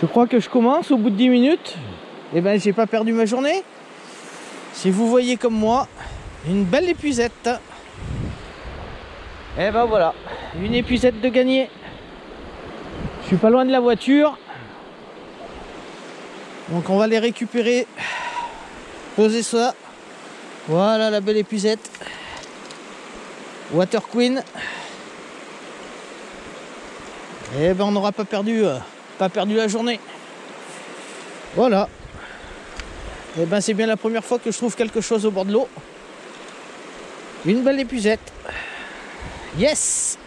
Je crois que je commence au bout de 10 minutes. Et ben j'ai pas perdu ma journée. Si vous voyez comme moi, une belle épuisette. Et ben voilà, une épuisette de gagné. Je suis pas loin de la voiture. Donc on va les récupérer. Poser ça. Voilà la belle épuisette. Water Queen. Et ben on n'aura pas perdu la journée. Voilà. Et ben c'est bien la première fois que je trouve quelque chose au bord de l'eau. Une belle épuisette. Yes!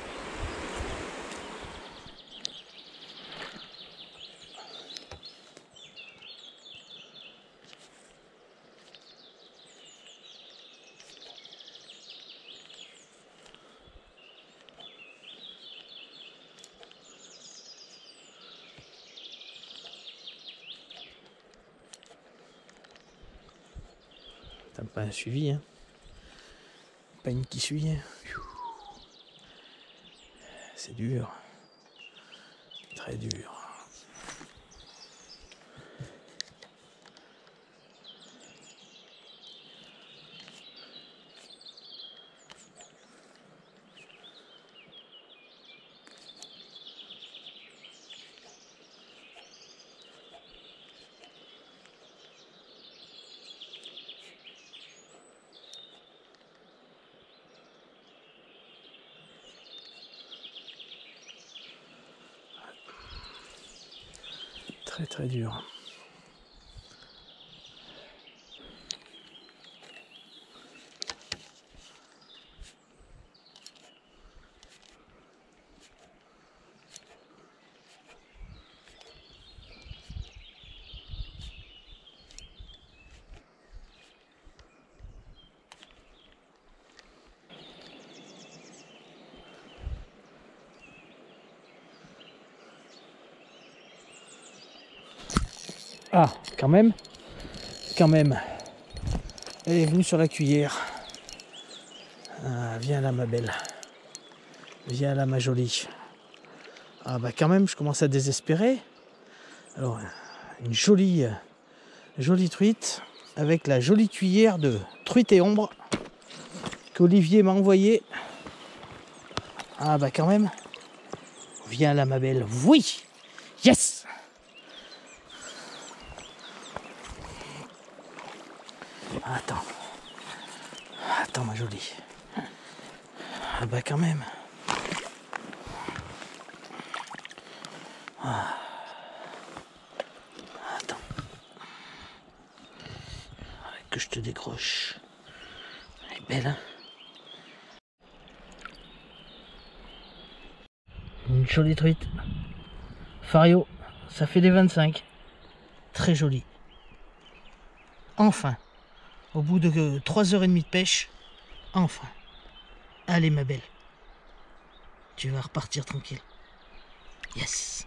T'as pas un suivi, hein? Pas une qui suit. C'est dur. Très dur. Très très dur. Ah, quand même. Elle est venue sur la cuillère. Ah, viens là ma belle. Viens là ma jolie. Ah bah quand même, je commence à désespérer. Alors, une jolie truite avec la jolie cuillère de truite et ombre qu'Olivier m'a envoyé. Ah bah quand même. Viens là ma belle. Oui. Yes. Attends ma jolie. Ah bah quand même. Ah. Attends. Que je te décroche. Elle est belle, hein? Une jolie truite. Fario, ça fait des 25. Très joli. Enfin. Au bout de 3h30 de pêche, enfin. Allez ma belle. Tu vas repartir tranquille. Yes.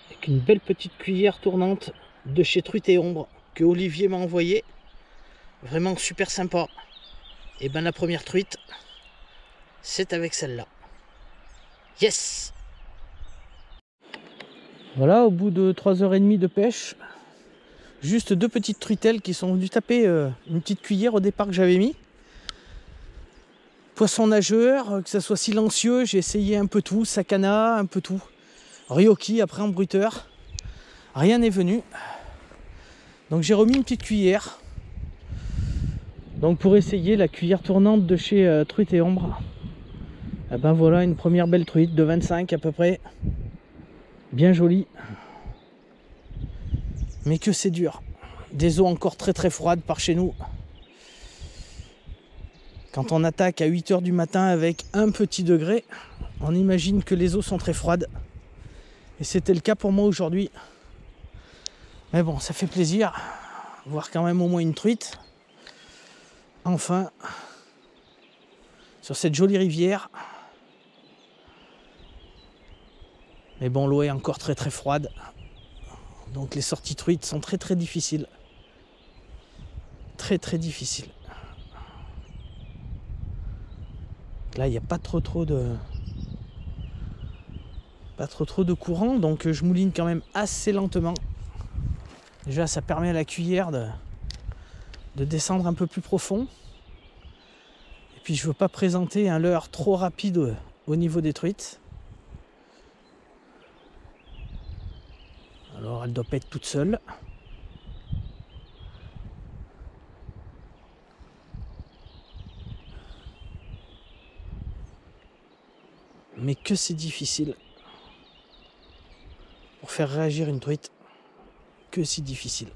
Avec une belle petite cuillère tournante de chez Truite et Ombre que Olivier m'a envoyé. Vraiment super sympa. Et ben la première truite, c'est avec celle-là. Yes. Voilà, au bout de 3h30 de pêche, juste 2 petites truitelles qui sont venues taper une petite cuillère au départ que j'avais mis. Poisson nageur, que ça soit silencieux, j'ai essayé un peu tout, sakana, un peu tout. Ryoki après en bruteur. Rien n'est venu. Donc j'ai remis une petite cuillère. Donc pour essayer la cuillère tournante de chez Truite et Ombre. Et ben voilà une première belle truite de 25 à peu près. Bien jolie. Mais que c'est dur. Des eaux encore très très froides par chez nous. Quand on attaque à 8h du matin avec un petit degré, on imagine que les eaux sont très froides. Et c'était le cas pour moi aujourd'hui. Mais bon, ça fait plaisir. Voir quand même au moins une truite. Enfin. Sur cette jolie rivière. Mais bon, l'eau est encore très très froide. Donc les sorties truites sont très très difficiles. Très très difficiles. Là, il n'y a pas trop de Pas trop de courant, donc je mouline quand même assez lentement. Déjà, ça permet à la cuillère de descendre un peu plus profond. Et puis, je veux pas présenter un leurre trop rapide au niveau des truites. Alors, elle doit pas être toute seule. Mais que c'est difficile pour faire réagir une truite. Que c'est difficile.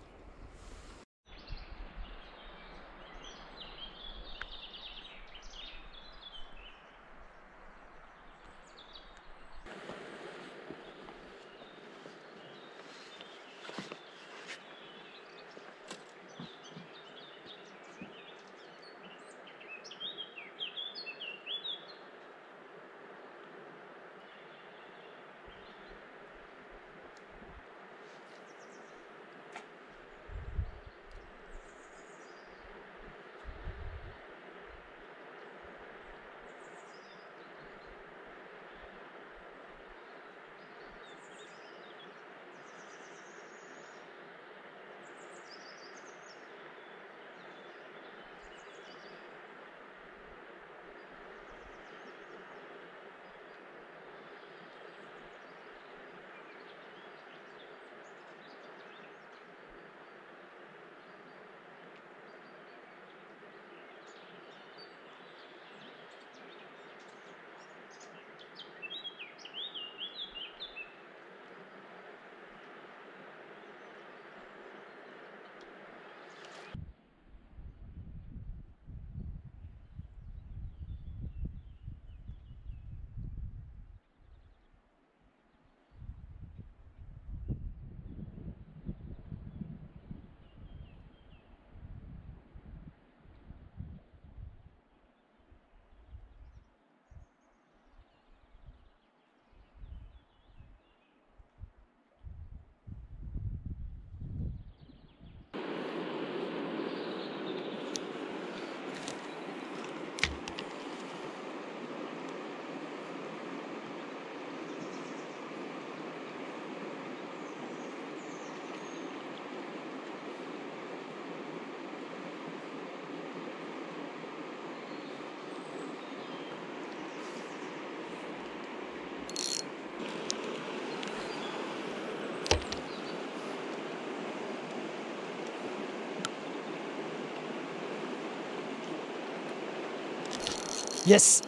Yes.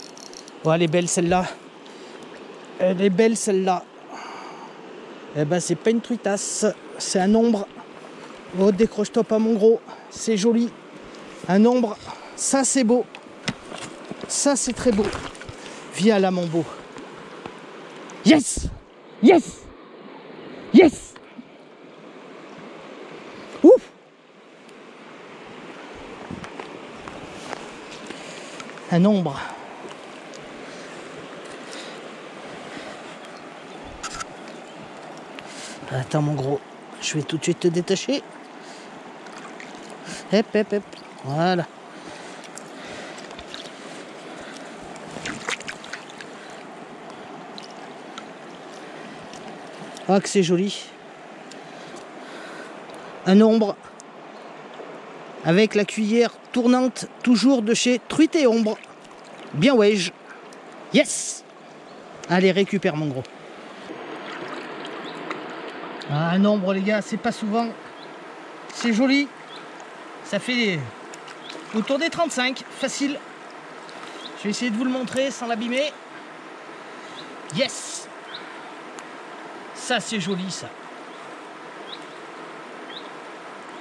Oh, elle est belle celle-là. Elle est belle celle-là. Eh ben c'est pas une truitasse, c'est un ombre. Oh, décroche-toi pas mon gros, c'est joli. Un ombre, ça c'est beau. Ça c'est très beau. Viens là mon beau. Yes. Yes. Yes. Ouf. Un ombre. Attends mon gros, je vais tout de suite te détacher. Hep, hep, hep. Voilà. Ah que c'est joli. Un ombre. Avec la cuillère tournante, toujours de chez Truite et Ombre. Bien wesh. Yes. Allez, récupère mon gros. Ah, un ombre les gars, c'est pas souvent. C'est joli. Ça fait autour des 35, facile. Je vais essayer de vous le montrer sans l'abîmer. Yes. Ça c'est joli ça.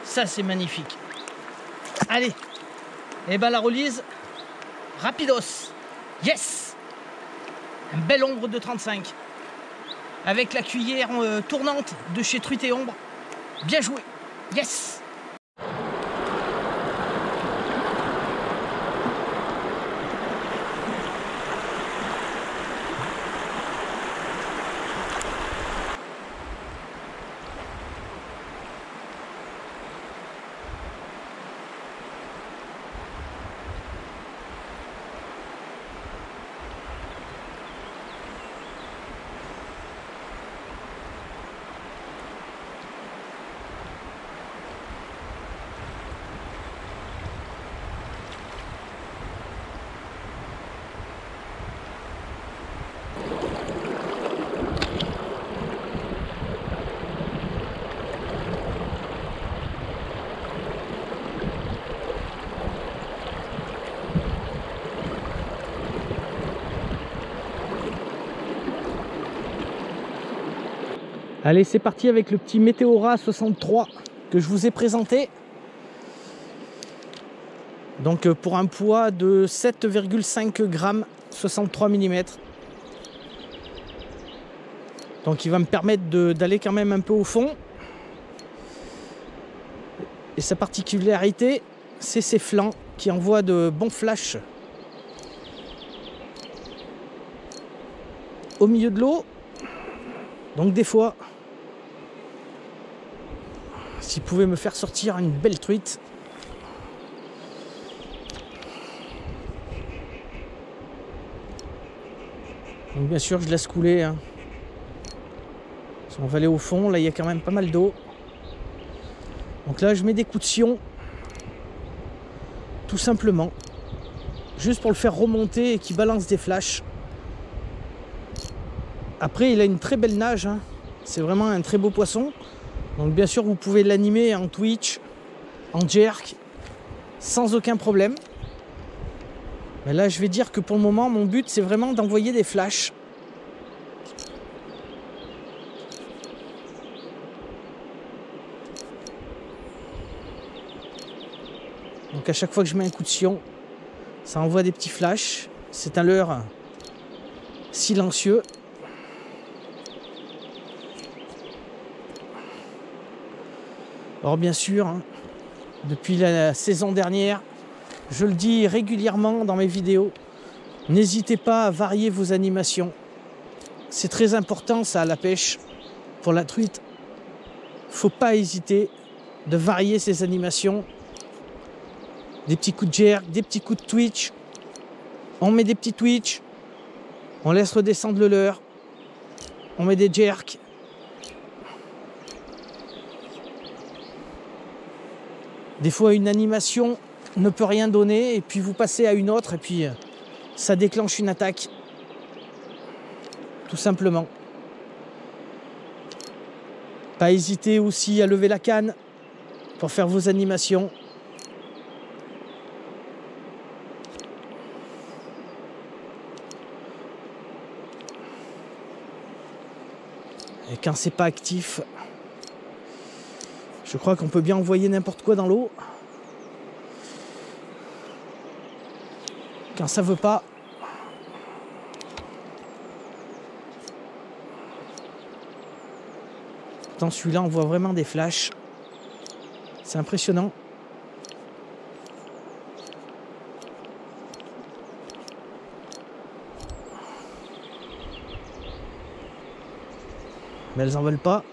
Ça c'est magnifique. Allez. Et ben la release. Rapidos. Yes. Un bel ombre de 35. Avec la cuillère tournante de chez Truite et Ombre. Bien joué. Yes. Allez, c'est parti avec le petit Meteora 63 que je vous ai présenté. Donc pour un poids de 7,5 grammes, 63 mm. Donc il va me permettre d'aller quand même un peu au fond. Et sa particularité, c'est ses flancs qui envoient de bons flashs au milieu de l'eau. Donc des fois, s'il pouvait me faire sortir une belle truite. Donc bien sûr, je laisse couler. Hein. On va aller au fond, là il y a quand même pas mal d'eau. Donc là je mets des coups de sion, tout simplement, juste pour le faire remonter et qu'il balance des flashs. Après il a une très belle nage, hein. C'est vraiment un très beau poisson. Donc bien sûr vous pouvez l'animer en twitch, en jerk, sans aucun problème. Mais là je vais dire que pour le moment mon but c'est vraiment d'envoyer des flashs. Donc à chaque fois que je mets un coup de sion, ça envoie des petits flashs. C'est un leurre silencieux. Alors bien sûr, hein, depuis la saison dernière, je le dis régulièrement dans mes vidéos, n'hésitez pas à varier vos animations. C'est très important ça à la pêche, pour la truite. Faut pas hésiter de varier ses animations. Des petits coups de jerk, des petits coups de twitch. On met des petits twitch. On laisse redescendre le leurre. On met des jerks. Des fois, une animation ne peut rien donner. Et puis, vous passez à une autre. Et puis, ça déclenche une attaque. Tout simplement. Pas hésiter aussi à lever la canne pour faire vos animations. Et quand c'est pas actif, je crois qu'on peut bien envoyer n'importe quoi dans l'eau. Quand ça veut pas, dans celui-là on voit vraiment des flashs. C'est impressionnant. Mais elles en veulent pas.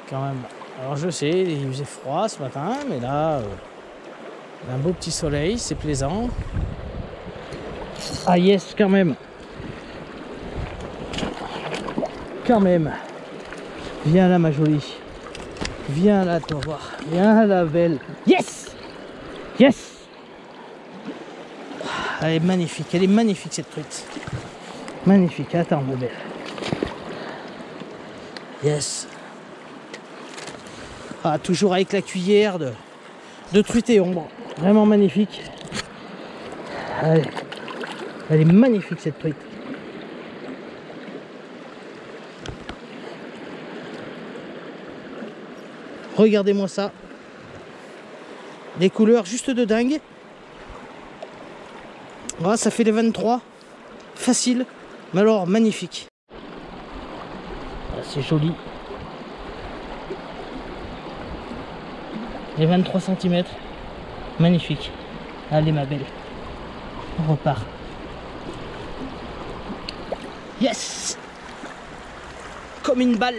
Quand même. Alors je sais, il faisait froid ce matin, mais là, un beau petit soleil, c'est plaisant. Ah yes, quand même. Quand même. Viens là ma jolie. Viens là toi voir. Viens là belle. Yes. Yes. Elle est magnifique cette truite. Magnifique, attends ma belle. Yes. Ah, toujours avec la cuillère de truite et ombre. Vraiment magnifique. Allez. Elle est magnifique cette truite. Regardez-moi ça. Des couleurs juste de dingue. Voilà, ça fait les 23. Facile. Mais alors magnifique. Ah, c'est joli. Les 23 cm. Magnifique. Allez ma belle. On repart. Yes. Comme une balle.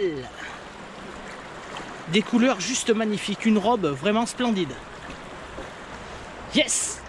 Des couleurs juste magnifiques. Une robe vraiment splendide. Yes!